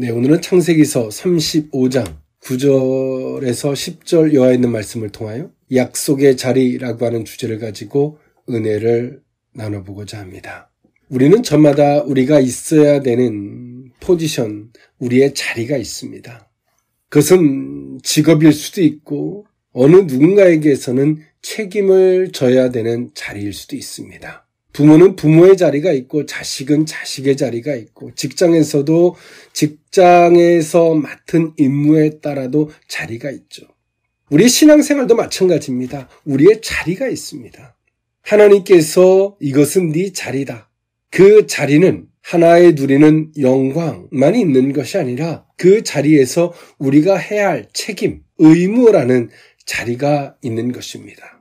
네, 오늘은 창세기서 35장 9절에서 10절 여하에 있는 말씀을 통하여 약속의 자리라고 하는 주제를 가지고 은혜를 나눠보고자 합니다. 우리는 저마다 우리가 있어야 되는 포지션, 우리의 자리가 있습니다. 그것은 직업일 수도 있고 어느 누군가에게서는 책임을 져야 되는 자리일 수도 있습니다. 부모는 부모의 자리가 있고 자식은 자식의 자리가 있고 직장에서도 직장에서 맡은 임무에 따라도 자리가 있죠. 우리 신앙생활도 마찬가지입니다. 우리의 자리가 있습니다. 하나님께서 이것은 네 자리다. 그 자리는 하나에 누리는 영광만 있는 것이 아니라 그 자리에서 우리가 해야 할 책임, 의무라는 자리가 있는 것입니다.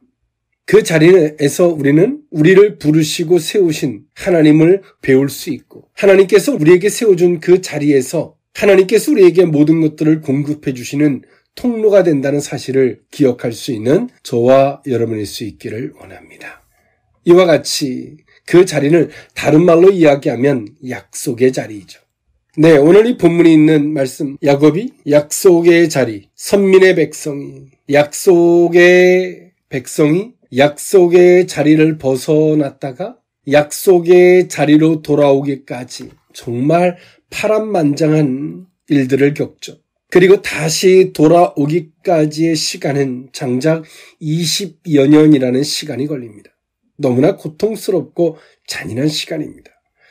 그 자리에서 우리는 우리를 부르시고 세우신 하나님을 배울 수 있고 하나님께서 우리에게 세워준 그 자리에서 하나님께서 우리에게 모든 것들을 공급해 주시는 통로가 된다는 사실을 기억할 수 있는 저와 여러분일 수 있기를 원합니다. 이와 같이 그 자리는 다른 말로 이야기하면 약속의 자리이죠. 네, 오늘 이 본문에 있는 말씀, 야곱이 약속의 자리, 선민의 백성이 약속의 자리를 벗어났다가 약속의 자리로 돌아오기까지 정말 파란만장한 일들을 겪죠. 그리고 다시 돌아오기까지의 시간은 장작 20여 년이라는 시간이 걸립니다. 너무나 고통스럽고 잔인한 시간입니다.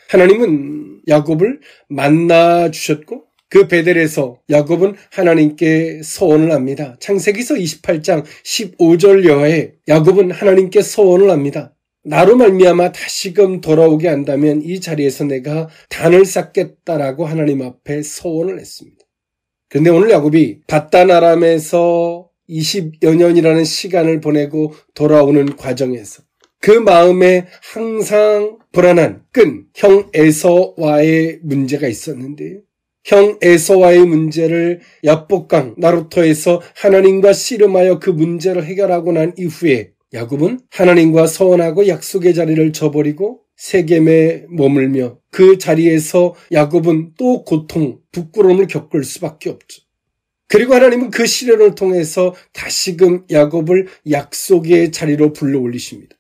하나님은 야곱을 만나 주셨고 그 베델에서 야곱은 하나님께 서원을 합니다. 창세기서 28장 15절 여하에 야곱은 하나님께 서원을 합니다. 나로 말미암아 다시금 돌아오게 한다면 이 자리에서 내가 단을 쌓겠다라고 하나님 앞에 서원을 했습니다. 그런데 오늘 야곱이 밧단 아람에서 20여 년이라는 시간을 보내고 돌아오는 과정에서 그 마음에 항상 불안한 형 에서와의 문제가 있었는데요. 형 에서와의 문제를 야복강 나루토에서 하나님과 씨름하여 그 문제를 해결하고 난 이후에 야곱은 하나님과 서원하고 약속의 자리를 저버리고 세겜에 머물며 그 자리에서 야곱은 또 고통, 부끄러움을 겪을 수밖에 없죠. 그리고 하나님은 그 시련을 통해서 다시금 야곱을 약속의 자리로 불러올리십니다.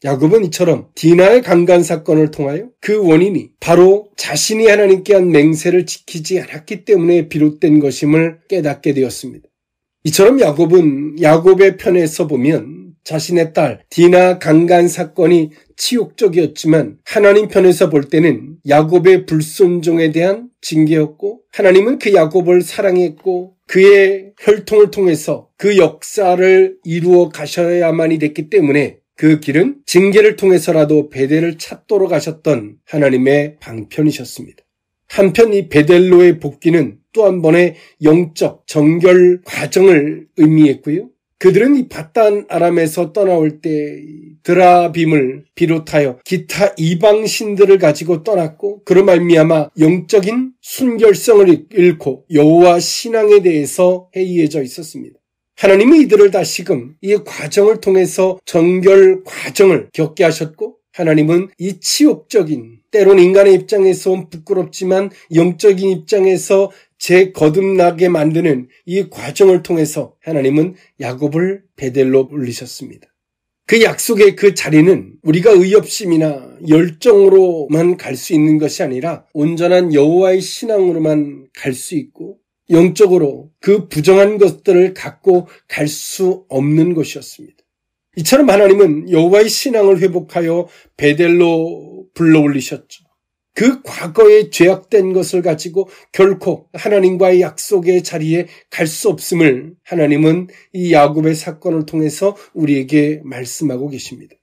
야곱은 이처럼 디나의 강간 사건을 통하여 그 원인이 바로 자신이 하나님께 한 맹세를 지키지 않았기 때문에 비롯된 것임을 깨닫게 되었습니다. 이처럼 야곱은 야곱의 편에서 보면 자신의 딸 디나 강간 사건이 치욕적이었지만 하나님 편에서 볼 때는 야곱의 불순종에 대한 징계였고 하나님은 그 야곱을 사랑했고 그의 혈통을 통해서 그 역사를 이루어 가셔야만이 됐기 때문에 그 길은 징계를 통해서라도 베델을 찾도록 하셨던 하나님의 방편이셨습니다. 한편 이 베델로의 복귀는 또 한 번의 영적 정결 과정을 의미했고요. 그들은 이 밧단 아람에서 떠나올 때 드라빔을 비롯하여 기타 이방 신들을 가지고 떠났고 그로 말미암아 영적인 순결성을 잃고 여호와 신앙에 대해서 해이해져 있었습니다. 하나님이 이들을 다시금 이 과정을 통해서 정결 과정을 겪게 하셨고 하나님은 이 치욕적인 때론 인간의 입장에서 부끄럽지만 영적인 입장에서 재거듭나게 만드는 이 과정을 통해서 하나님은 야곱을 베델로 불리셨습니다. 그 약속의 그 자리는 우리가 의협심이나 열정으로만 갈 수 있는 것이 아니라 온전한 여호와의 신앙으로만 갈 수 있고 영적으로 그 부정한 것들을 갖고 갈 수 없는 것이었습니다. 이처럼 하나님은 여호와의 신앙을 회복하여 베델로 불러올리셨죠. 그 과거에 죄악된 것을 가지고 결코 하나님과의 약속의 자리에 갈 수 없음을 하나님은 이 야곱의 사건을 통해서 우리에게 말씀하고 계십니다.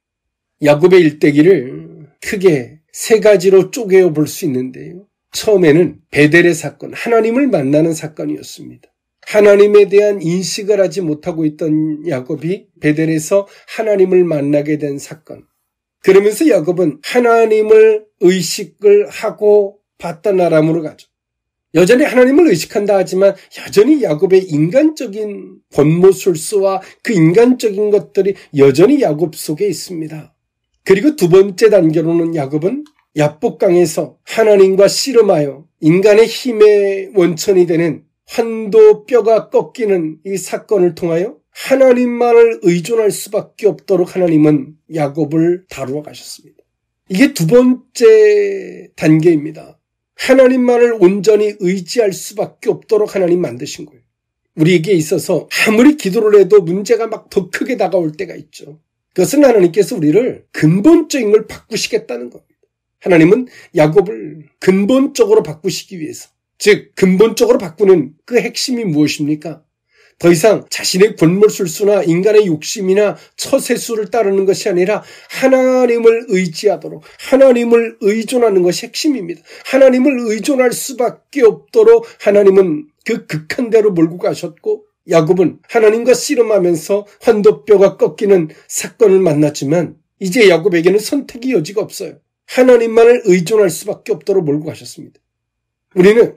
야곱의 일대기를 크게 세 가지로 쪼개어 볼 수 있는데요. 처음에는 베델의 사건, 하나님을 만나는 사건이었습니다. 하나님에 대한 인식을 하지 못하고 있던 야곱이 베델에서 하나님을 만나게 된 사건. 그러면서 야곱은 하나님을 의식을 하고 밧단 아람으로 가죠. 여전히 하나님을 의식한다 하지만 여전히 야곱의 인간적인 권모술수와 그 인간적인 것들이 여전히 야곱 속에 있습니다. 그리고 두 번째 단계로는 야곱은 야복강에서 하나님과 씨름하여 인간의 힘의 원천이 되는 환도 뼈가 꺾이는 이 사건을 통하여 하나님만을 의존할 수밖에 없도록 하나님은 야곱을 다루어 가셨습니다. 이게 두 번째 단계입니다. 하나님만을 온전히 의지할 수밖에 없도록 하나님 만드신 거예요. 우리에게 있어서 아무리 기도를 해도 문제가 막 더 크게 다가올 때가 있죠. 그것은 하나님께서 우리를 근본적인 걸 바꾸시겠다는 겁니다. 하나님은 야곱을 근본적으로 바꾸시기 위해서, 즉 근본적으로 바꾸는 그 핵심이 무엇입니까? 더 이상 자신의 권물술수나 인간의 욕심이나 처세수를 따르는 것이 아니라 하나님을 의지하도록, 하나님을 의존하는 것이 핵심입니다. 하나님을 의존할 수밖에 없도록 하나님은 그 극한대로 몰고 가셨고, 야곱은 하나님과 씨름하면서 환도뼈가 꺾이는 사건을 만났지만 이제 야곱에게는 선택의 여지가 없어요. 하나님만을 의존할 수밖에 없도록 몰고 가셨습니다.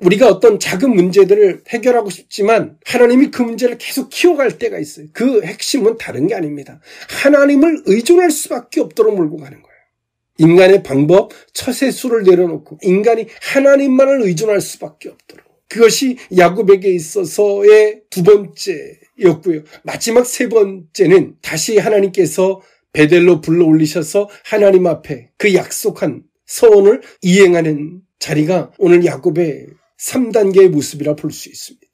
우리가 어떤 작은 문제들을 해결하고 싶지만 하나님이 그 문제를 계속 키워갈 때가 있어요. 그 핵심은 다른 게 아닙니다. 하나님을 의존할 수밖에 없도록 몰고 가는 거예요. 인간의 방법, 처세수를 내려놓고 인간이 하나님만을 의존할 수밖에 없도록. 그것이 야곱에게 있어서의 두 번째였고요. 마지막 세 번째는 다시 하나님께서 베델로 불러올리셔서 하나님 앞에 그 약속한 서원을 이행하는 자리가 오늘 야곱의 3단계의 모습이라 볼 수 있습니다.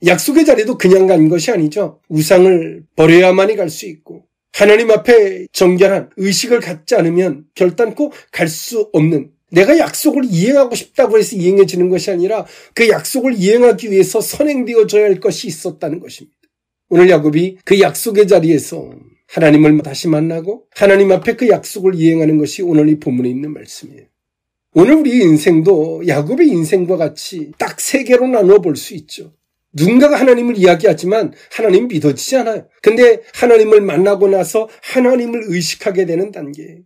약속의 자리도 그냥 간 것이 아니죠. 우상을 버려야만이 갈 수 있고 하나님 앞에 정결한 의식을 갖지 않으면 결단코 갈 수 없는, 내가 약속을 이행하고 싶다고 해서 이행해지는 것이 아니라 그 약속을 이행하기 위해서 선행되어져야 할 것이 있었다는 것입니다. 오늘 야곱이 그 약속의 자리에서 하나님을 다시 만나고 하나님 앞에 그 약속을 이행하는 것이 오늘 이 본문에 있는 말씀이에요. 오늘 우리 인생도 야곱의 인생과 같이 딱 세 개로 나누어 볼 수 있죠. 누군가가 하나님을 이야기하지만 하나님 믿어지지 않아요. 근데 하나님을 만나고 나서 하나님을 의식하게 되는 단계.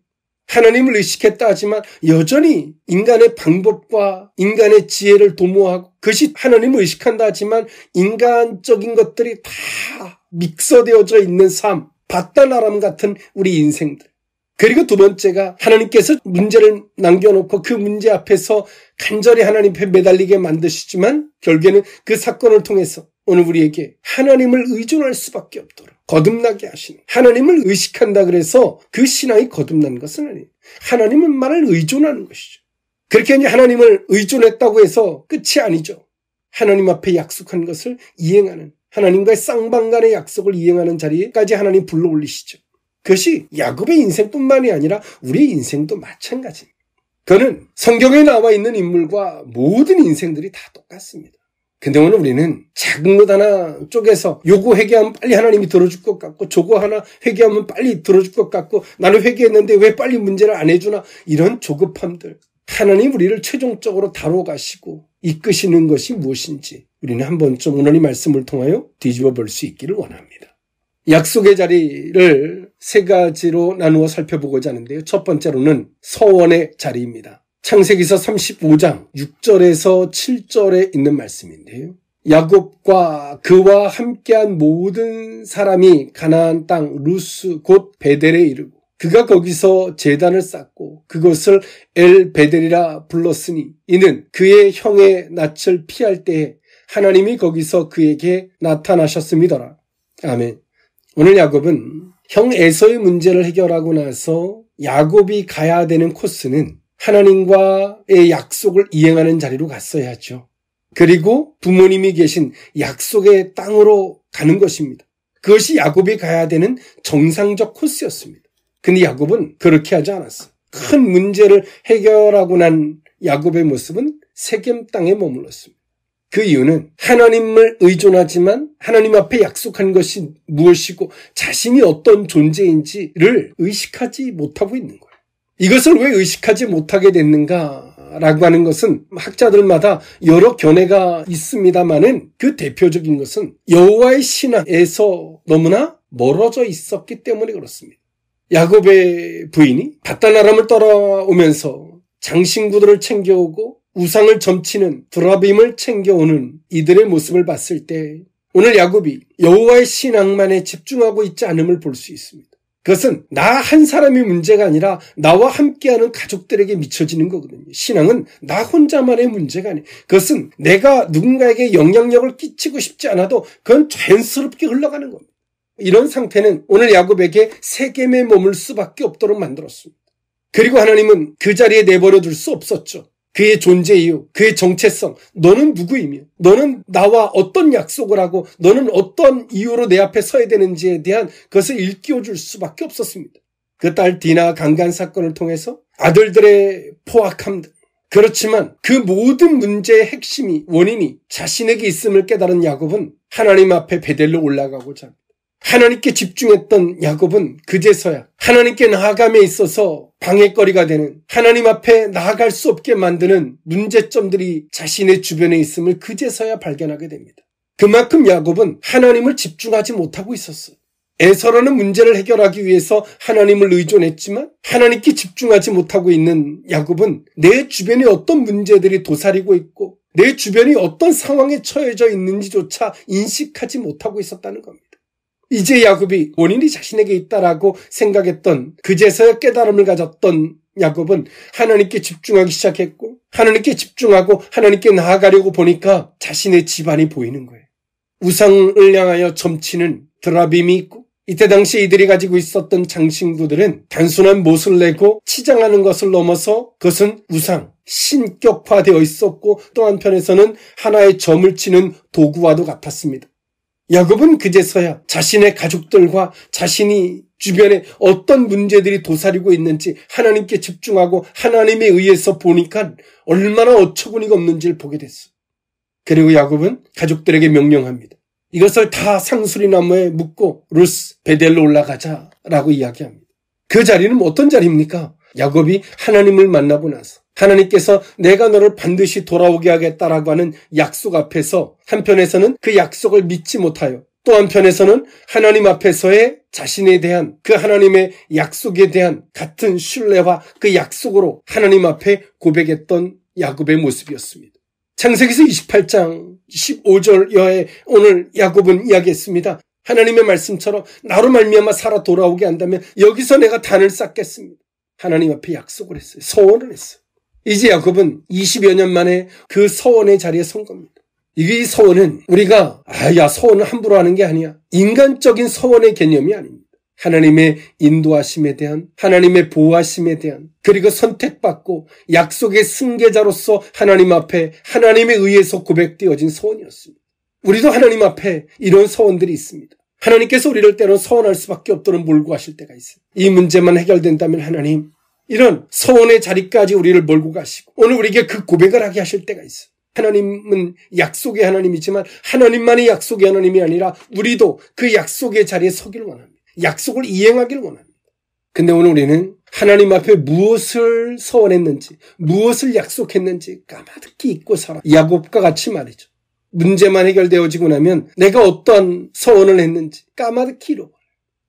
하나님을 의식했다 하지만 여전히 인간의 방법과 인간의 지혜를 도모하고, 그것이 하나님을 의식한다 하지만 인간적인 것들이 다 믹서되어져 있는 삶, 바다나람 같은 우리 인생들. 그리고 두 번째가 하나님께서 문제를 남겨놓고 그 문제 앞에서 간절히 하나님 앞에 매달리게 만드시지만 결국에는 그 사건을 통해서 오늘 우리에게 하나님을 의존할 수밖에 없도록 거듭나게 하시는, 하나님을 의식한다 그래서 그 신앙이 거듭나는 것은 아니에요. 하나님만을 의존하는 것이죠. 그렇게 이제 하나님을 의존했다고 해서 끝이 아니죠. 하나님 앞에 약속한 것을 이행하는, 하나님과의 쌍방간의 약속을 이행하는 자리에까지 하나님 불러 올리시죠. 그것이 야곱의 인생뿐만이 아니라 우리의 인생도 마찬가지입니다. 그는 성경에 나와 있는 인물과 모든 인생들이 다 똑같습니다. 근데 오늘 우리는 작은 것 하나 쪼개서 요거 회개하면 빨리 하나님이 들어줄 것 같고 저거 하나 회개하면 빨리 들어줄 것 같고 나는 회개했는데 왜 빨리 문제를 안 해주나, 이런 조급함들, 하나님 우리를 최종적으로 다루어 가시고 이끄시는 것이 무엇인지 우리는 한 번쯤 오늘 이 말씀을 통하여 뒤집어 볼 수 있기를 원합니다. 약속의 자리를 세 가지로 나누어 살펴보고자 하는데요. 첫 번째로는 서원의 자리입니다. 창세기서 35장 6절에서 7절에 있는 말씀인데요. 야곱과 그와 함께한 모든 사람이 가나안 땅 루스 곧 베델에 이르고 그가 거기서 제단을 쌓고 그것을 엘 베델이라 불렀으니 이는 그의 형의 낯을 피할 때에 하나님이 거기서 그에게 나타나셨음이더라. 아멘. 오늘 야곱은 형 에서의 문제를 해결하고 나서 야곱이 가야 되는 코스는 하나님과의 약속을 이행하는 자리로 갔어야죠. 그리고 부모님이 계신 약속의 땅으로 가는 것입니다. 그것이 야곱이 가야 되는 정상적 코스였습니다. 근데 야곱은 그렇게 하지 않았어요. 큰 문제를 해결하고 난 야곱의 모습은 세겜 땅에 머물렀습니다. 그 이유는 하나님을 의존하지만 하나님 앞에 약속한 것이 무엇이고 자신이 어떤 존재인지를 의식하지 못하고 있는 거예요. 이것을 왜 의식하지 못하게 됐는가라고 하는 것은 학자들마다 여러 견해가 있습니다만은 그 대표적인 것은 여호와의 신앙에서 너무나 멀어져 있었기 때문에 그렇습니다. 야곱의 부인이 밧단아람을 떠나오면서 장신구들을 챙겨오고 우상을 점치는 드라빔을 챙겨오는 이들의 모습을 봤을 때 오늘 야곱이 여호와의 신앙만에 집중하고 있지 않음을 볼 수 있습니다. 그것은 나 한 사람의 문제가 아니라 나와 함께하는 가족들에게 미쳐지는 거거든요. 신앙은 나 혼자만의 문제가 아니에요. 그것은 내가 누군가에게 영향력을 끼치고 싶지 않아도 그건 자연스럽게 흘러가는 겁니다. 이런 상태는 오늘 야곱에게 세겜에 머물 수밖에 없도록 만들었습니다. 그리고 하나님은 그 자리에 내버려 둘 수 없었죠. 그의 존재 이유, 그의 정체성, 너는 누구이며 너는 나와 어떤 약속을 하고 너는 어떤 이유로 내 앞에 서야 되는지에 대한 그것을 일깨워줄 수밖에 없었습니다. 그 딸 디나 강간 사건을 통해서 아들들의 포악함 등 그렇지만 그 모든 문제의 핵심이 원인이 자신에게 있음을 깨달은 야곱은 하나님 앞에 베델로 올라가고자 합니다. 하나님께 집중했던 야곱은 그제서야 하나님께 나아감에 있어서 방해거리가 되는 하나님 앞에 나아갈 수 없게 만드는 문제점들이 자신의 주변에 있음을 그제서야 발견하게 됩니다. 그만큼 야곱은 하나님을 집중하지 못하고 있었어요. 에서라는 문제를 해결하기 위해서 하나님을 의존했지만 하나님께 집중하지 못하고 있는 야곱은 내 주변에 어떤 문제들이 도사리고 있고 내 주변이 어떤 상황에 처해져 있는지조차 인식하지 못하고 있었다는 겁니다. 이제 야곱이 원인이 자신에게 있다라고 생각했던 그제서야 깨달음을 가졌던 야곱은 하나님께 집중하기 시작했고 하나님께 집중하고 하나님께 나아가려고 보니까 자신의 집안이 보이는 거예요. 우상을 향하여 점치는 드라빔이 있고 이때 당시 이들이 가지고 있었던 장신구들은 단순한 못을 내고 치장하는 것을 넘어서 그것은 우상, 신격화되어 있었고 또 한편에서는 하나의 점을 치는 도구와도 같았습니다. 야곱은 그제서야 자신의 가족들과 자신이 주변에 어떤 문제들이 도사리고 있는지 하나님께 집중하고 하나님에 의해서 보니까 얼마나 어처구니가 없는지를 보게 됐어요. 그리고 야곱은 가족들에게 명령합니다. 이것을 다 상수리나무에 묶고 루스 베델로 올라가자라고 이야기합니다. 그 자리는 어떤 자리입니까? 야곱이 하나님을 만나고 나서 하나님께서 내가 너를 반드시 돌아오게 하겠다라고 하는 약속 앞에서 한편에서는 그 약속을 믿지 못하여 또 한편에서는 하나님 앞에서의 자신에 대한 그 하나님의 약속에 대한 같은 신뢰와 그 약속으로 하나님 앞에 고백했던 야곱의 모습이었습니다. 창세기서 28장 15절여에 오늘 야곱은 이야기했습니다. 하나님의 말씀처럼 나로 말미암아 살아 돌아오게 한다면 여기서 내가 단을 쌓겠습니다. 하나님 앞에 약속을 했어요. 서원을 했어요. 이제 야곱은 20여 년 만에 그 서원의 자리에 선 겁니다. 이 서원은 우리가 서원을 함부로 하는 게 아니야. 인간적인 서원의 개념이 아닙니다. 하나님의 인도하심에 대한 하나님의 보호하심에 대한 그리고 선택받고 약속의 승계자로서 하나님 앞에 하나님에 의해서 고백되어진 서원이었습니다. 우리도 하나님 앞에 이런 서원들이 있습니다. 하나님께서 우리를 때론 서원할 수밖에 없도록 몰고 가실 때가 있어요. 이 문제만 해결된다면 하나님 이런 서원의 자리까지 우리를 몰고 가시고 오늘 우리에게 그 고백을 하게 하실 때가 있어요. 하나님은 약속의 하나님이지만 하나님만이 약속의 하나님이 아니라 우리도 그 약속의 자리에 서기를 원합니다. 약속을 이행하기를 원합니다. 근데 오늘 우리는 하나님 앞에 무엇을 서원했는지 무엇을 약속했는지 까마득히 잊고 살아. 야곱과 같이 말이죠. 문제만 해결되어지고 나면 내가 어떤 서원을 했는지 까마득히 잃어버려요.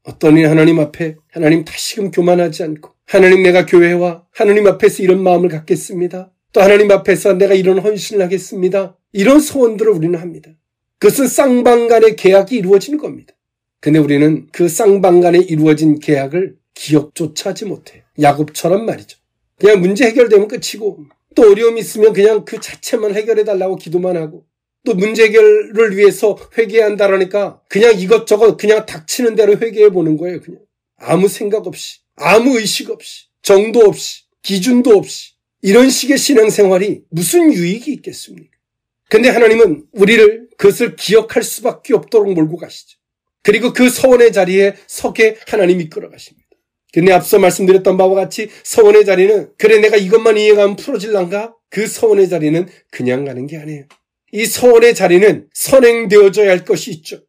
어떤 일 하나님 앞에 하나님 다시금 교만하지 않고 하나님 내가 교회와 하나님 앞에서 이런 마음을 갖겠습니다. 또 하나님 앞에서 내가 이런 헌신을 하겠습니다. 이런 소원들을 우리는 합니다. 그것은 쌍방간의 계약이 이루어지는 겁니다. 근데 우리는 그 쌍방간에 이루어진 계약을 기억조차 하지 못해요. 야곱처럼 말이죠. 그냥 문제 해결되면 끝이고 또 어려움이 있으면 그냥 그 자체만 해결해달라고 기도만 하고 또 문제 해결을 위해서 회개한다라니까 그냥 이것저것 그냥 닥치는 대로 회개해보는 거예요. 그냥 아무 생각 없이 아무 의식 없이 정도 없이 기준도 없이 이런 식의 신앙생활이 무슨 유익이 있겠습니까? 근데 하나님은 우리를 그것을 기억할 수밖에 없도록 몰고 가시죠. 그리고 그 서원의 자리에 서게 하나님이 이끌어 가십니다. 근데 앞서 말씀드렸던 바와 같이 서원의 자리는 그래 내가 이것만 이해하면 풀어질란가? 그 서원의 자리는 그냥 가는 게 아니에요. 이 서원의 자리는 선행되어져야 할 것이 있죠.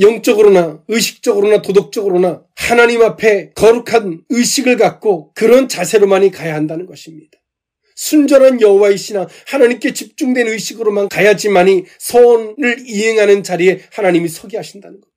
영적으로나 의식적으로나 도덕적으로나 하나님 앞에 거룩한 의식을 갖고 그런 자세로만이 가야 한다는 것입니다. 순전한 여호와의 신앙, 하나님께 집중된 의식으로만 가야지만이 서원을 이행하는 자리에 하나님이 서게 하신다는 겁니다.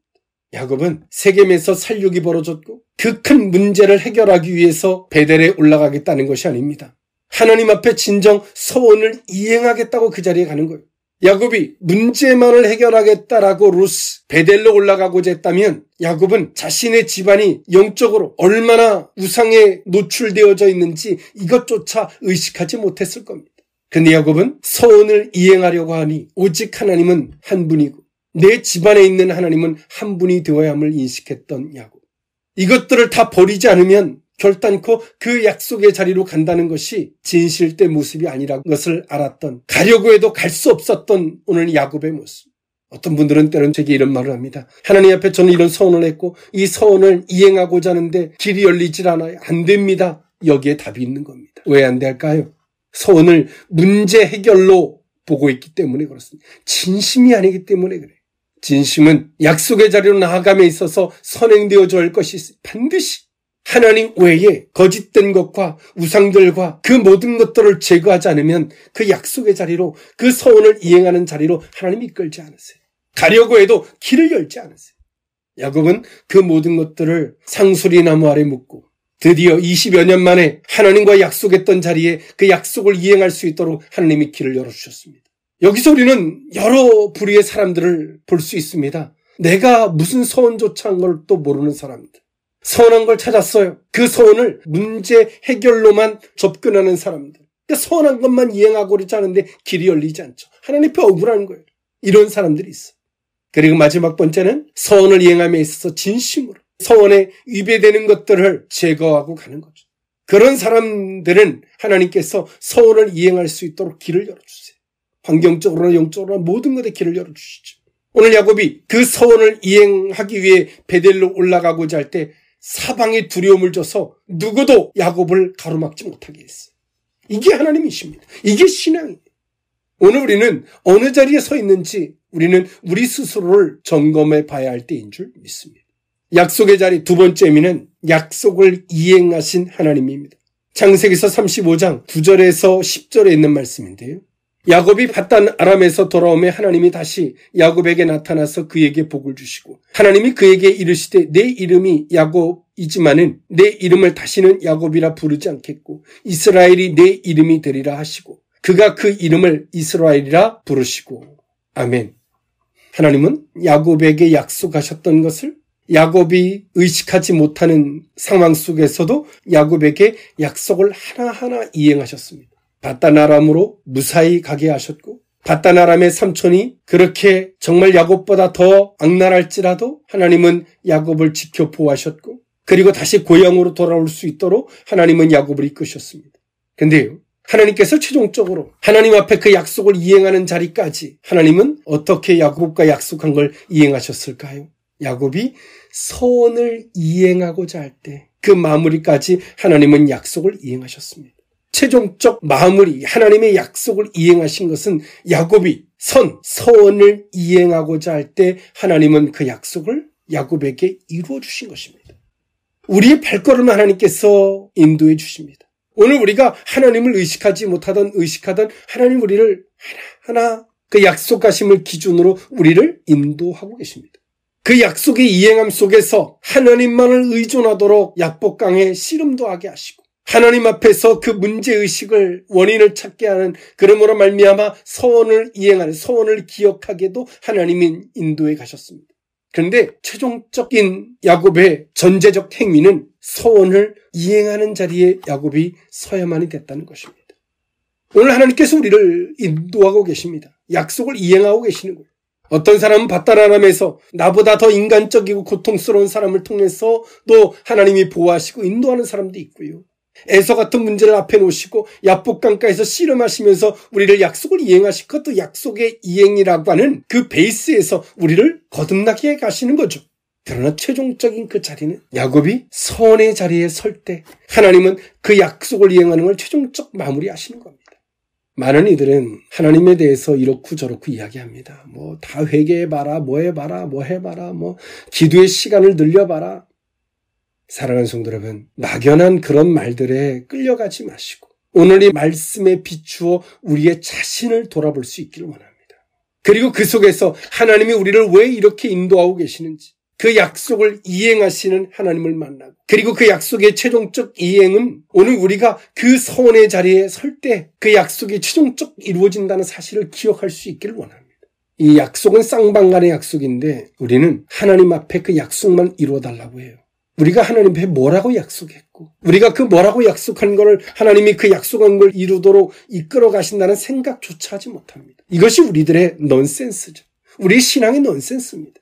야곱은 세겜에서 살육이 벌어졌고 그 큰 문제를 해결하기 위해서 베델에 올라가겠다는 것이 아닙니다. 하나님 앞에 진정 서원을 이행하겠다고 그 자리에 가는 거예요. 야곱이 문제만을 해결하겠다라고 루스 베델로 올라가고자 했다면 야곱은 자신의 집안이 영적으로 얼마나 우상에 노출되어져 있는지 이것조차 의식하지 못했을 겁니다. 근데 야곱은 서원을 이행하려고 하니 오직 하나님은 한 분이고 내 집안에 있는 하나님은 한 분이 되어야 함을 인식했던 야곱. 이것들을 다 버리지 않으면 결단코 그 약속의 자리로 간다는 것이 진실된 모습이 아니라는 것을 알았던, 가려고 해도 갈 수 없었던 오늘 야곱의 모습. 어떤 분들은 때론 제게 이런 말을 합니다. 하나님 앞에 저는 이런 서원을 했고 이 서원을 이행하고자 하는데 길이 열리질 않아요. 안 됩니다. 여기에 답이 있는 겁니다. 왜 안 될까요? 서원을 문제 해결로 보고 있기 때문에 그렇습니다. 진심이 아니기 때문에 그래요. 진심은 약속의 자리로 나아감에 있어서 선행되어져 할 것이 있어요. 반드시 하나님 외에 거짓된 것과 우상들과 그 모든 것들을 제거하지 않으면 그 약속의 자리로, 그 서원을 이행하는 자리로 하나님이 이끌지 않으세요. 가려고 해도 길을 열지 않으세요. 야곱은 그 모든 것들을 상수리 나무 아래 묻고 드디어 20여 년 만에 하나님과 약속했던 자리에 그 약속을 이행할 수 있도록 하나님이 길을 열어주셨습니다. 여기서 우리는 여러 부류의 사람들을 볼 수 있습니다. 내가 무슨 서원조차 한 걸 또 모르는 사람들. 서운한 걸 찾았어요. 그 서운을 문제 해결로만 접근하는 사람들. 그러니까 서운한 것만 이행하고자 하는데 길이 열리지 않죠. 하나님 앞에 억울한 거예요. 이런 사람들이 있어요. 그리고 마지막 번째는 서원을 이행함에 있어서 진심으로 서원에 위배되는 것들을 제거하고 가는 거죠. 그런 사람들은 하나님께서 서원을 이행할 수 있도록 길을 열어주세요. 환경적으로나 영적으로나 모든 것에 길을 열어주시죠. 오늘 야곱이 그 서원을 이행하기 위해 베델로 올라가고자 할 때 사방에 두려움을 줘서 누구도 야곱을 가로막지 못하게 했어요. 이게 하나님이십니다. 이게 신앙이에요. 오늘 우리는 어느 자리에 서 있는지 우리는 우리 스스로를 점검해 봐야 할 때인 줄 믿습니다. 약속의 자리 두 번째 의미는 약속을 이행하신 하나님입니다. 창세기서 35장 9절에서 10절에 있는 말씀인데요. 야곱이 밧단 아람에서 돌아오매 하나님이 다시 야곱에게 나타나서 그에게 복을 주시고 하나님이 그에게 이르시되 내 이름이 야곱이지만은 내 이름을 다시는 야곱이라 부르지 않겠고 이스라엘이 내 이름이 되리라 하시고 그가 그 이름을 이스라엘이라 부르시고 아멘. 하나님은 야곱에게 약속하셨던 것을 야곱이 의식하지 못하는 상황 속에서도 야곱에게 약속을 하나하나 이행하셨습니다. 밧단 아람으로 무사히 가게 하셨고 밧단 아람의 삼촌이 그렇게 정말 야곱보다 더 악랄할지라도 하나님은 야곱을 지켜 보호하셨고 그리고 다시 고향으로 돌아올 수 있도록 하나님은 야곱을 이끄셨습니다. 근데요, 하나님께서 최종적으로 하나님 앞에 그 약속을 이행하는 자리까지 하나님은 어떻게 야곱과 약속한 걸 이행하셨을까요? 야곱이 서원을 이행하고자 할 때 그 마무리까지 하나님은 약속을 이행하셨습니다. 최종적 마무리, 하나님의 약속을 이행하신 것은 야곱이 서원을 이행하고자 할 때 하나님은 그 약속을 야곱에게 이루어 주신 것입니다. 우리의 발걸음을 하나님께서 인도해 주십니다. 오늘 우리가 하나님을 의식하지 못하던 의식하던 하나님 우리를 하나하나 그 약속하심을 기준으로 우리를 인도하고 계십니다. 그 약속의 이행함 속에서 하나님만을 의존하도록 약복강에 씨름도 하게 하시고 하나님 앞에서 그 문제의식을 원인을 찾게 하는 그러므로 말미암아 서원을 이행하는 서원을 기억하게도 하나님이 인도해 가셨습니다. 그런데 최종적인 야곱의 전제적 행위는 서원을 이행하는 자리에 야곱이 서야만이 됐다는 것입니다. 오늘 하나님께서 우리를 인도하고 계십니다. 약속을 이행하고 계시는 거예요. 어떤 사람은 밧단 아람에서 나보다 더 인간적이고 고통스러운 사람을 통해서 또 하나님이 보호하시고 인도하는 사람도 있고요. 에서 같은 문제를 앞에 놓으시고 야복강가에서 씨름하시면서 우리를 약속을 이행하실 것도 약속의 이행이라고 하는 그 베이스에서 우리를 거듭나게 가시는 거죠. 그러나 최종적인 그 자리는 야곱이 선의 자리에 설 때 하나님은 그 약속을 이행하는 걸 최종적 마무리하시는 겁니다. 많은 이들은 하나님에 대해서 이렇고 저렇고 이야기합니다. 뭐 다 회개해봐라, 뭐 해봐라, 뭐 해봐라, 뭐 기도의 시간을 늘려봐라. 사랑하는 성도 여러분, 막연한 그런 말들에 끌려가지 마시고 오늘 이 말씀에 비추어 우리의 자신을 돌아볼 수 있기를 원합니다. 그리고 그 속에서 하나님이 우리를 왜 이렇게 인도하고 계시는지, 그 약속을 이행하시는 하나님을 만나고 그리고 그 약속의 최종적 이행은 오늘 우리가 그 서원의 자리에 설 때 그 약속이 최종적 이루어진다는 사실을 기억할 수 있기를 원합니다. 이 약속은 쌍방간의 약속인데 우리는 하나님 앞에 그 약속만 이루어달라고 해요. 우리가 하나님 앞에 뭐라고 약속했고 우리가 그 뭐라고 약속한 걸 하나님이 그 약속한 걸 이루도록 이끌어 가신다는 생각조차 하지 못합니다. 이것이 우리들의 넌센스죠. 우리 신앙의 넌센스입니다.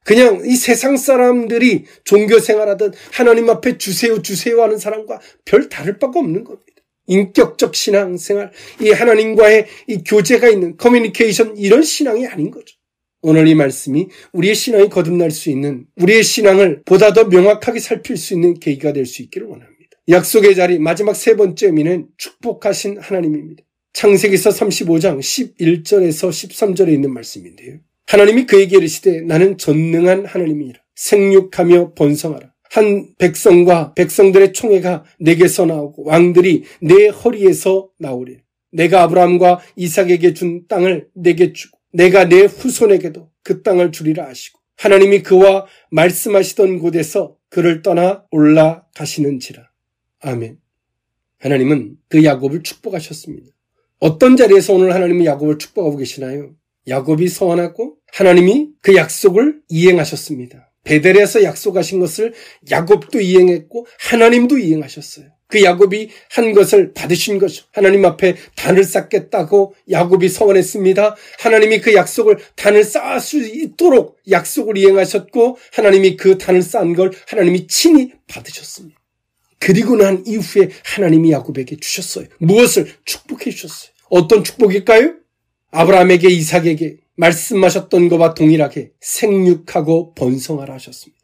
그냥 이 세상 사람들이 종교 생활하듯 하나님 앞에 주세요 주세요 하는 사람과 별 다를 바가 없는 겁니다. 인격적 신앙생활, 이 하나님과의 이 교제가 있는 커뮤니케이션 이런 신앙이 아닌 거죠. 오늘 이 말씀이 우리의 신앙이 거듭날 수 있는 우리의 신앙을 보다 더 명확하게 살필 수 있는 계기가 될 수 있기를 원합니다. 약속의 자리 마지막 세 번째 의미는 축복하신 하나님입니다. 창세기서 35장 11절에서 13절에 있는 말씀인데요. 하나님이 그에게 이르시되 나는 전능한 하나님이라 생육하며 번성하라. 한 백성과 백성들의 총회가 내게서 나오고 왕들이 내 허리에서 나오리라. 내가 아브라함과 이삭에게 준 땅을 내게 주고 내가 내 후손에게도 그 땅을 주리라 하시고 하나님이 그와 말씀하시던 곳에서 그를 떠나 올라가시는지라. 아멘. 하나님은 그 야곱을 축복하셨습니다. 어떤 자리에서 오늘 하나님은 야곱을 축복하고 계시나요? 야곱이 서원하고 하나님이 그 약속을 이행하셨습니다. 베델에서 약속하신 것을 야곱도 이행했고 하나님도 이행하셨어요. 그 야곱이 한 것을 받으신 거죠. 하나님 앞에 단을 쌓겠다고 야곱이 서원했습니다. 하나님이 그 약속을 단을 쌓을 수 있도록 약속을 이행하셨고 하나님이 그 단을 쌓은 걸 하나님이 친히 받으셨습니다. 그리고 난 이후에 하나님이 야곱에게 주셨어요. 무엇을? 축복해 주셨어요. 어떤 축복일까요? 아브라함에게 이삭에게 말씀하셨던 것과 동일하게 생육하고 번성하라 하셨습니다.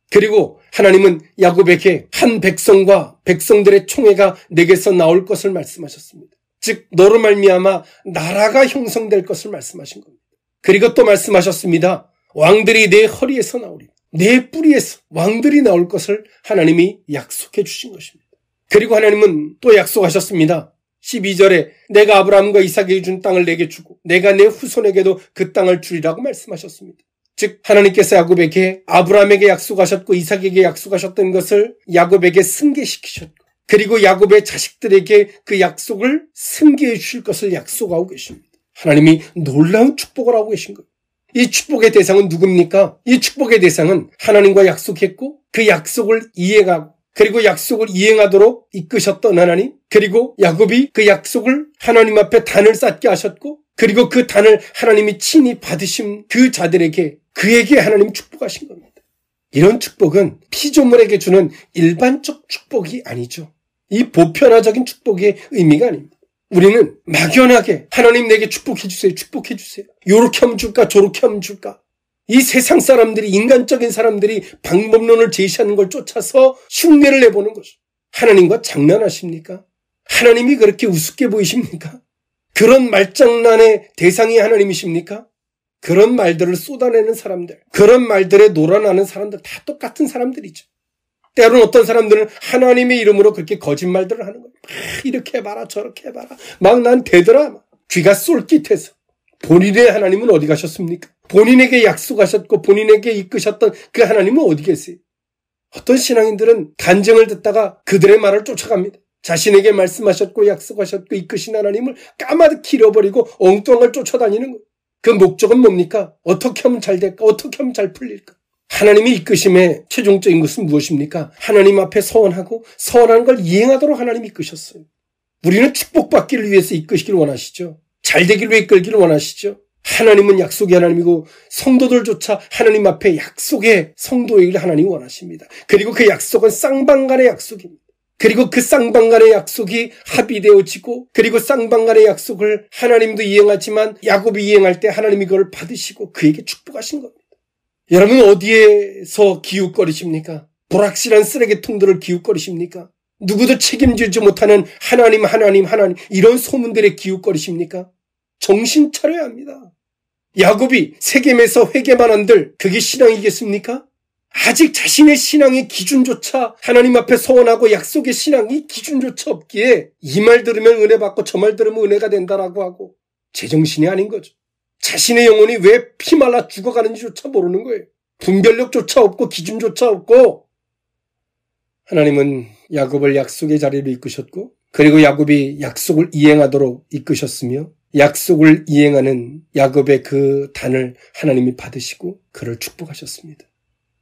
그리고 하나님은 야곱에게 한 백성과 백성들의 총회가 내게서 나올 것을 말씀하셨습니다. 즉 너로 말미암아 나라가 형성될 것을 말씀하신 겁니다. 그리고 또 말씀하셨습니다. 왕들이 내 허리에서 나오리. 내 뿌리에서 왕들이 나올 것을 하나님이 약속해 주신 것입니다. 그리고 하나님은 또 약속하셨습니다. 12절에 내가 아브라함과 이삭에게 준 땅을 내게 주고 내가 내 후손에게도 그 땅을 주리라고 말씀하셨습니다. 즉 하나님께서 야곱에게 아브라함에게 약속하셨고 이삭에게 약속하셨던 것을 야곱에게 승계시키셨고 그리고 야곱의 자식들에게 그 약속을 승계해 주실 것을 약속하고 계십니다. 하나님이 놀라운 축복을 하고 계신 거예요. 이 축복의 대상은 누굽니까? 이 축복의 대상은 하나님과 약속했고 그 약속을 이행하고 그리고 약속을 이행하도록 이끄셨던 하나님, 그리고 야곱이 그 약속을 하나님 앞에 단을 쌓게 하셨고 그리고 그 단을 하나님이 친히 받으신 그 자들에게 그에게 하나님 축복하신 겁니다. 이런 축복은 피조물에게 주는 일반적 축복이 아니죠. 이 보편화적인 축복의 의미가 아닙니다. 우리는 막연하게 하나님 내게 축복해 주세요. 축복해 주세요. 요렇게 하면 줄까 저렇게 하면 줄까. 이 세상 사람들이 인간적인 사람들이 방법론을 제시하는 걸 쫓아서 흉내를 내보는 거죠. 하나님과 장난하십니까? 하나님이 그렇게 우습게 보이십니까? 그런 말장난의 대상이 하나님이십니까? 그런 말들을 쏟아내는 사람들, 그런 말들에 놀아나는 사람들 다 똑같은 사람들이죠. 때로는 어떤 사람들은 하나님의 이름으로 그렇게 거짓말들을 하는 거예요. 막 이렇게 해봐라 저렇게 해봐라. 막 난 되더라. 귀가 쏠깃해서. 본인의 하나님은 어디 가셨습니까? 본인에게 약속하셨고 본인에게 이끄셨던 그 하나님은 어디 계세요? 어떤 신앙인들은 간증을 듣다가 그들의 말을 쫓아갑니다. 자신에게 말씀하셨고 약속하셨고 이끄신 하나님을 까마득히 잃어버리고 엉뚱한 걸 쫓아다니는 거예요. 그 목적은 뭡니까? 어떻게 하면 잘 될까? 어떻게 하면 잘 풀릴까? 하나님의 이끄심의 최종적인 것은 무엇입니까? 하나님 앞에 서원하고 서원하는 걸 이행하도록 하나님이 이끄셨어요. 우리는 축복받기를 위해서 이끄시기를 원하시죠. 잘 되기를 위해 이끌기를 원하시죠. 하나님은 약속의 하나님이고 성도들조차 하나님 앞에 약속의 성도이기를 하나님이 원하십니다. 그리고 그 약속은 쌍방간의 약속입니다. 그리고 그 쌍방간의 약속이 합의되어지고 그리고 쌍방간의 약속을 하나님도 이행하지만 야곱이 이행할 때 하나님이 그걸 받으시고 그에게 축복하신 겁니다. 여러분 어디에서 기웃거리십니까? 불확실한 쓰레기통들을 기웃거리십니까? 누구도 책임지지 못하는 하나님 이런 소문들에 기웃거리십니까? 정신 차려야 합니다. 야곱이 세겜에서 회개만 한들 그게 신앙이겠습니까? 아직 자신의 신앙의 기준조차 하나님 앞에 서원하고 약속의 신앙이 기준조차 없기에 이 말 들으면 은혜 받고 저 말 들으면 은혜가 된다라고 하고 제정신이 아닌 거죠. 자신의 영혼이 왜 피말라 죽어가는지조차 모르는 거예요. 분별력조차 없고 기준조차 없고 하나님은 야곱을 약속의 자리로 이끄셨고 그리고 야곱이 약속을 이행하도록 이끄셨으며 약속을 이행하는 야곱의 그 단을 하나님이 받으시고 그를 축복하셨습니다.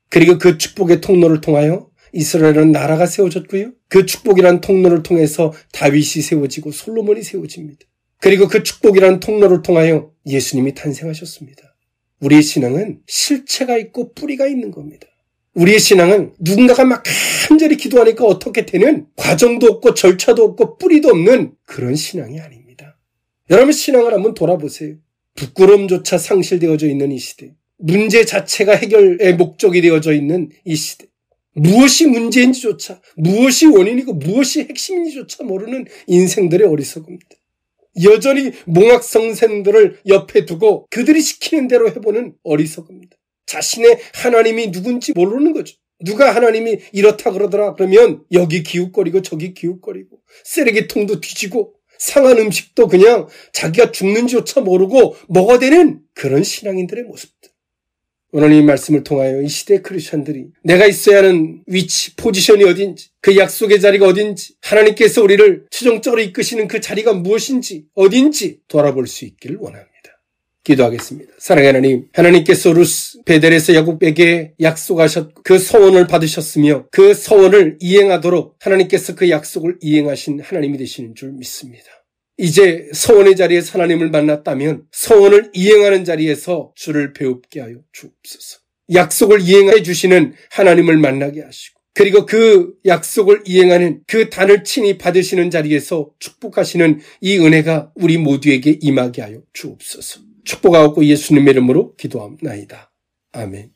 그리고 그 축복의 통로를 통하여 이스라엘은 나라가 세워졌고요. 그 축복이라는 통로를 통해서 다윗이 세워지고 솔로몬이 세워집니다. 그리고 그 축복이라는 통로를 통하여 예수님이 탄생하셨습니다. 우리의 신앙은 실체가 있고 뿌리가 있는 겁니다. 우리의 신앙은 누군가가 막 간절히 기도하니까 어떻게 되는 과정도 없고 절차도 없고 뿌리도 없는 그런 신앙이 아닙니다. 여러분 신앙을 한번 돌아보세요. 부끄러움조차 상실되어져 있는 이 시대. 문제 자체가 해결의 목적이 되어져 있는 이 시대. 무엇이 문제인지조차, 무엇이 원인이고 무엇이 핵심인지조차 모르는 인생들의 어리석음입니다. 여전히 몽학성생들을 옆에 두고 그들이 시키는 대로 해보는 어리석음입니다. 자신의 하나님이 누군지 모르는 거죠. 누가 하나님이 이렇다 그러더라 그러면 여기 기웃거리고 저기 기웃거리고 쓰레기통도 뒤지고 상한 음식도 그냥 자기가 죽는지조차 모르고 먹어대는 그런 신앙인들의 모습들. 오늘 이 말씀을 통하여 이 시대의 크리스천들이 내가 있어야 하는 위치, 포지션이 어딘지, 그 약속의 자리가 어딘지, 하나님께서 우리를 최종적으로 이끄시는 그 자리가 무엇인지, 어딘지 돌아볼 수 있기를 원합니다. 기도하겠습니다. 사랑하는 하나님, 하나님께서 루스 베델에서 야곱에게 약속하셨고 그 서원을 받으셨으며 그 서원을 이행하도록 하나님께서 그 약속을 이행하신 하나님이 되시는 줄 믿습니다. 이제 서원의 자리에서 하나님을 만났다면 서원을 이행하는 자리에서 주를 배웁게 하여 주옵소서. 약속을 이행해 주시는 하나님을 만나게 하시고 그리고 그 약속을 이행하는 그 단을 친히 받으시는 자리에서 축복하시는 이 은혜가 우리 모두에게 임하게 하여 주옵소서. 축복하옵고 예수님의 이름으로 기도합나이다. 아멘.